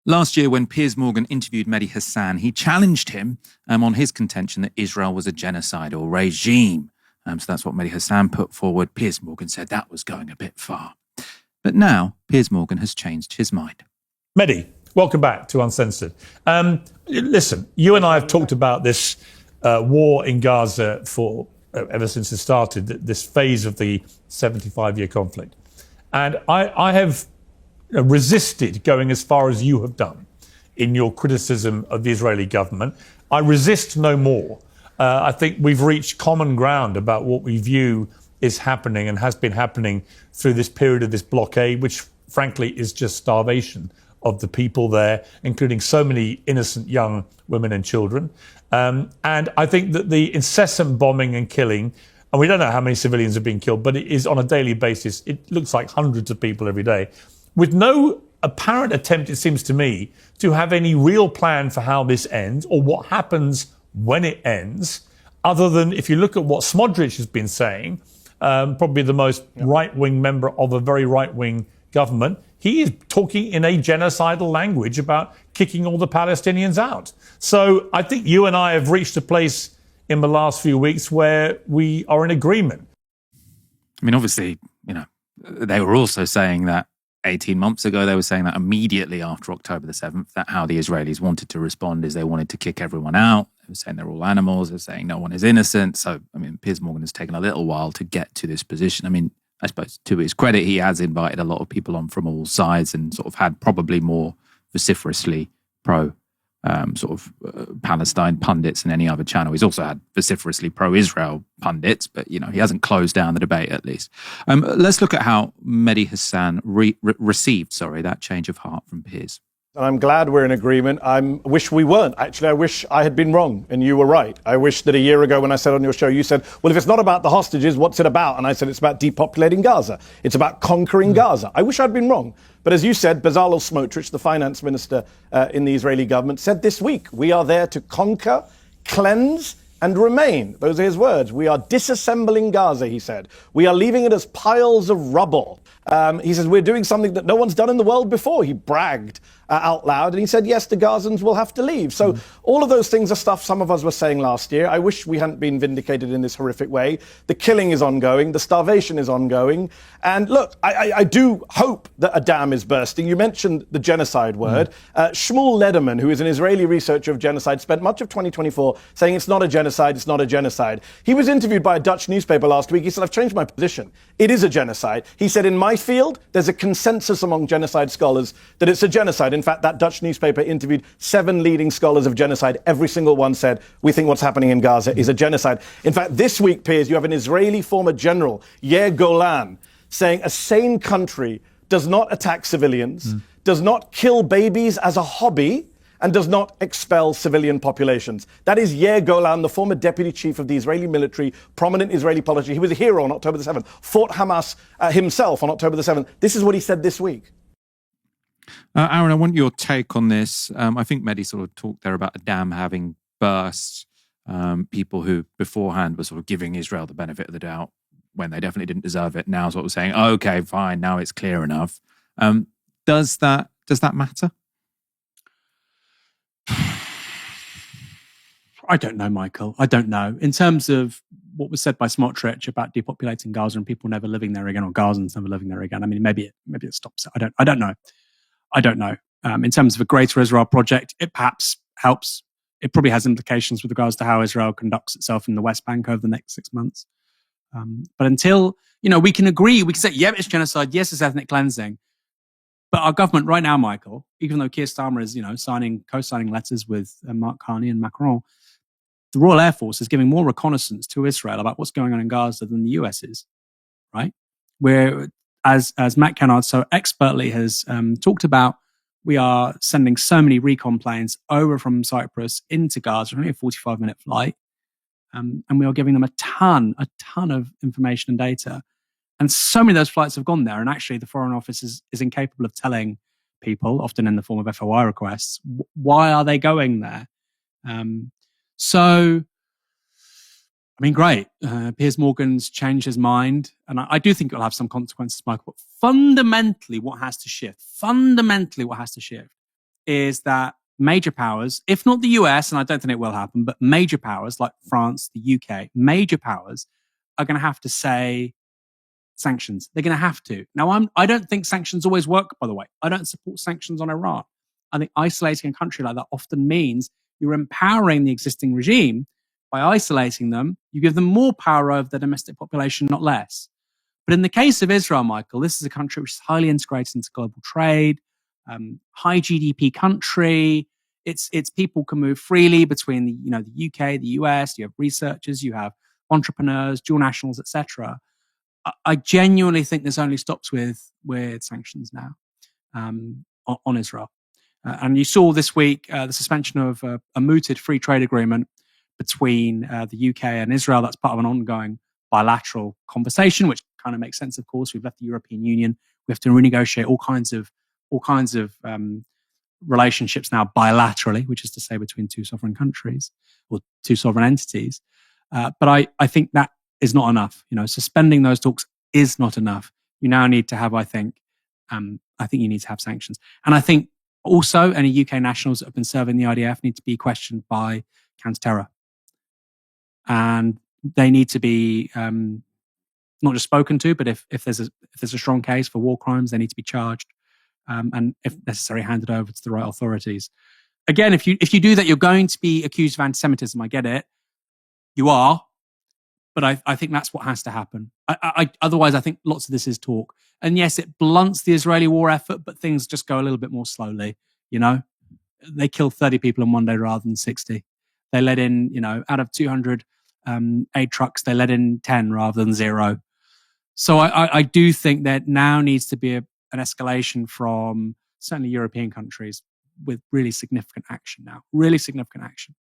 Last year, when Piers Morgan interviewed Mehdi Hasan, he challenged him on his contention that Israel was a genocidal regime. So that's what Mehdi Hasan put forward. Piers Morgan said that was going a bit far. But now, Piers Morgan has changed his mind. Mehdi, welcome back to Uncensored. Listen, you and I have talked about this war in Gaza for ever since it started, this phase of the 75-year conflict. And I have resisted going as far as you have done in your criticism of the Israeli government. I resist no more. I think we've reached common ground about what we view is happening and has been happening through this period of this blockade, which frankly is just starvation of the people there, including so many innocent young women and children. And I think that the incessant bombing and killing, and we don't know how many civilians have been killed, but it is on a daily basis. It looks like hundreds of people every day, with no apparent attempt, it seems to me, to have any real plan for how this ends or what happens when it ends, other than if you look at what Smodrich has been saying, probably the most right-wing member of a very right-wing government, he is talking in a genocidal language about kicking all the Palestinians out. So I think you and I have reached a place in the last few weeks where we are in agreement. I mean, obviously, they were also saying that 18 months ago, they were saying that immediately after October the 7th, that how the Israelis wanted to respond is they wanted to kick everyone out. They were saying they're all animals. They're saying no one is innocent. So, Piers Morgan has taken a little while to get to this position. I suppose to his credit, he has invited a lot of people on from all sides and sort of had probably more vociferously pro Palestine pundits than any other channel. He's also had vociferously pro-Israel pundits, but, he hasn't closed down the debate at least. Let's look at how Mehdi Hasan received that change of heart from Piers. And I'm glad we're in agreement. I wish we weren't. Actually, I wish I had been wrong and you were right. I wish that a year ago when I said on your show, you said, well, if it's not about the hostages, what's it about? And I said, it's about depopulating Gaza. It's about conquering Gaza. I wish I'd been wrong. But as you said, Bezalel Smotrich, the finance minister in the Israeli government, said this week, we are there to conquer, cleanse, and remain. Those are his words. We are disassembling Gaza, he said. We are leaving it as piles of rubble. He says, we're doing something that no one's done in the world before. He bragged out loud, and he said, yes, the Gazans will have to leave. So all of those things are stuff some of us were saying last year. I wish we hadn't been vindicated in this horrific way. The killing is ongoing. The starvation is ongoing. And look, I do hope that a dam is bursting. You mentioned the genocide word. Shmuel Lederman, who is an Israeli researcher of genocide, spent much of 2024 saying it's not a genocide, it's not a genocide. He was interviewed by a Dutch newspaper last week. He said, I've changed my position. It is a genocide. He said, in my field, there's a consensus among genocide scholars that it's a genocide. In fact, that Dutch newspaper interviewed 7 leading scholars of genocide. Every single one said, we think what's happening in Gaza is a genocide. In fact, this week, Piers, you have an Israeli former general, Yair Golan, saying a sane country does not attack civilians, does not kill babies as a hobby, and does not expel civilian populations. That is Yair Golan, the former deputy chief of the Israeli military, prominent Israeli politician. He was a hero on October the 7th, fought Hamas himself on October the 7th. This is what he said this week. Aaron, I want your take on this. I think Mehdi sort of talked there about a dam having burst. People who beforehand were sort of giving Israel the benefit of the doubt when they definitely didn't deserve it, now sort of saying, okay, fine, now it's clear enough. Does that matter? I don't know, Michael. I don't know. In terms of what was said by Smotrich about depopulating Gaza and people never living there again, or Gazans never living there again, maybe it stops it. I don't know. In terms of a greater Israel project, it perhaps helps. It probably has implications with regards to how Israel conducts itself in the West Bank over the next 6 months. But until, we can agree, we can say, yeah, it's genocide, yes, it's ethnic cleansing. But our government right now, Michael, even though Keir Starmer is, co-signing letters with Mark Carney and Macron, the Royal Air Force is giving more reconnaissance to Israel about what's going on in Gaza than the US is, right? Where, as Matt Kennard so expertly has talked about, we are sending so many recon planes over from Cyprus into Gaza, only a 45-minute flight, and we are giving them a ton of information and data. And so many of those flights have gone there, and actually the Foreign Office is incapable of telling people, often in the form of FOI requests, why are they going there? Great. Piers Morgan's changed his mind, and I do think it'll have some consequences, Michael. But fundamentally, what has to shift is that major powers, if not the US, and I don't think it will happen, but major powers like France, the UK, major powers are going to have to say sanctions. They're going to have to. Now, I don't think sanctions always work, by the way. I don't support sanctions on Iran. I think isolating a country like that often means you're empowering the existing regime by isolating them. You give them more power over their domestic population, not less. But in the case of Israel, Michael, this is a country which is highly integrated into global trade, high GDP country. Its people can move freely between the UK, the US. You have researchers, you have entrepreneurs, dual nationals, etc. I genuinely think this only stops with sanctions now on Israel. And you saw this week the suspension of a mooted free trade agreement between the UK and Israel. That's part of an ongoing bilateral conversation, which kind of makes sense. Of course, we've left the European Union. We have to renegotiate all kinds of relationships now bilaterally, which is to say between two sovereign countries or two sovereign entities. But I think that is not enough. Suspending those talks is not enough. You now need to have, I think you need to have sanctions. And I think also any UK nationals that have been serving the IDF need to be questioned by counter-terror. And they need to be not just spoken to, but if there's a strong case for war crimes, they need to be charged and, if necessary, handed over to the right authorities. Again, if you do that, you're going to be accused of anti-Semitism. I get it. You are. But I think that's what has to happen. Otherwise, I think lots of this is talk. And yes, it blunts the Israeli war effort, but things just go a little bit more slowly. They killed 30 people in one day rather than 60. They let in, out of 200 aid trucks, they let in 10 rather than 0. So I do think that now needs to be an escalation from certainly European countries with really significant action now. Really significant action.